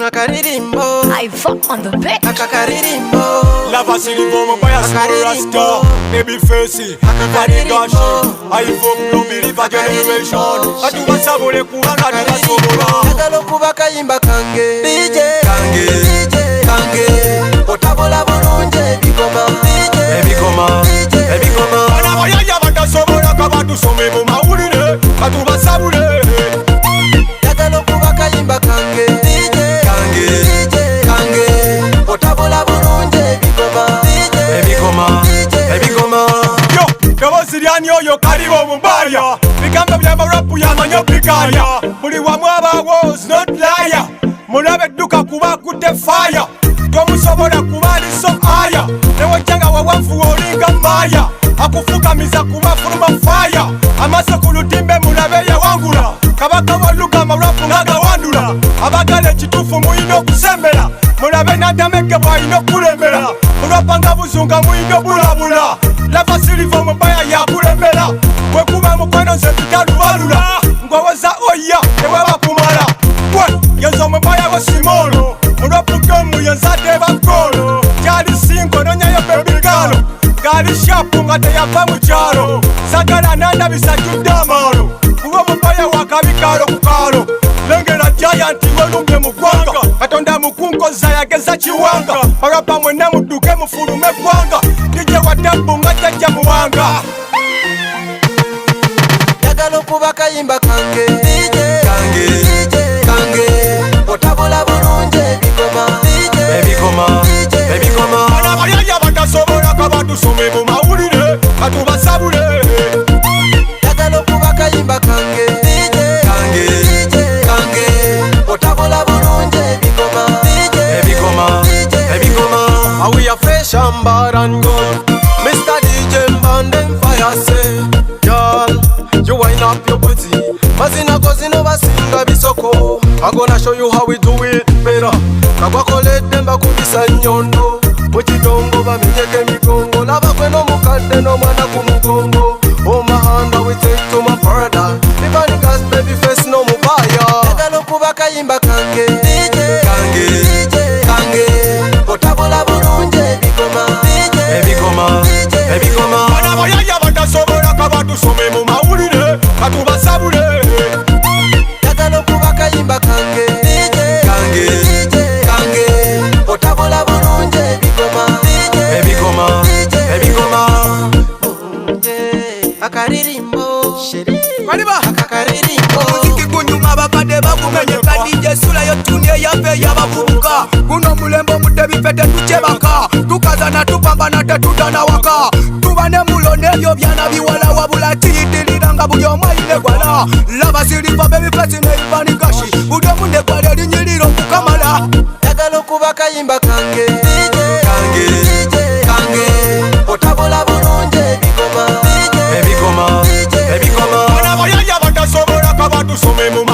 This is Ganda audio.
Akaririmbo I fuck on the beat. Akaririmbo Lava silivo mobaya rasta baby face Akari gashi I fuck no believe a generation Atu basabule kubanga tubasobola Agalo kuba kayimba kange DJ Kange Otabola bulunje bigoma DJ Ebigoma Bana bayaya batasobola kabatu some mu mawulire Batu basabule Agalo kuba kayimba kange DJ Kange Otabola bulunje bigoma DJ Ebigoma Yo, kabosi lyani oyo kalibo mubaya Bigambo bya rapu ya manyopikaya Buli wamu abawo is not liar Mulabe duka kuba kute fire Tomusobola kuba liso aya Newe changa wawafu olinga maya Akufuka miza kuba furuma fire Amaso kulutimbe mulabe ya wangula Kabaka waluka marapu ngaga wandula Abagale chitufu muino kusembela Mulabe nadameke waino kulemela Mulapanga buzunga muino bulabula Lava silivo mubaya ya kulemela Wekuba mukweno nze tutalubalula Ngwaweza oya ewe bakumala Yezo mubaya wa simolo Mulapu gemu yenzate bakolo Jali sinko nonyayo bebigalo Gali shapu ngate yava muchalo Sagala nanda bisajudde amalo Kuba mubaya wakabikalo kukalo Lengela giant welumye mugwanga Katonda mukunkoza yageza chiwanga Parapa mwene muduke mufulume gwanga DJ watambu ngajaja muwanga Yagalo kuba kayimba kange DJ Kange Otabola bulunje bigoma Ebigoma Bana bayaya batasobola kabatu some mu mawulire Batu basabule Yagalo kuba kayimba kange DJ Kange Otabola bulunje bigoma How we are fresh and bad and good Mr. DJ Mbande fire say Girl, you wind up your booty Mazina kozino basinga bisoko I gonna show you how we do it better Kagwakolede mbakubisa nyondo Muchidongo baminyeke migongo Labakweno mukade no mwana kumugongo Oh my hand we take to my paradise Even gas baby face no mubaya Yagalo kuba kayimba kange DJ Kange Otabola bulunje bigoma Bana bayaya batasobola kabatu some mu mawulire Batu basabule Yagalo kuba kayimba kange DJ Kange Otabola bulunje Ebigoma Akaririmbo Kaliba Akaririmbo Muziki gunyuma bakade bakumenyeka DJ sula yo tunie yafe yabavubuka Guno mulembo mutebifete tuchebaka Tukazana tupambana tetutana waka Tubane mulone byo byana biwala wabula chiyitiliranga buli omwaine gwala Lava siliva baby face neivani gashi Buli omunde gwale linyiriro kukamala Yagalo kuba kayimba kange DJ Kange Otabola bulunje bigoma Ebigoma Bana bayaya batasobola kabatu some mu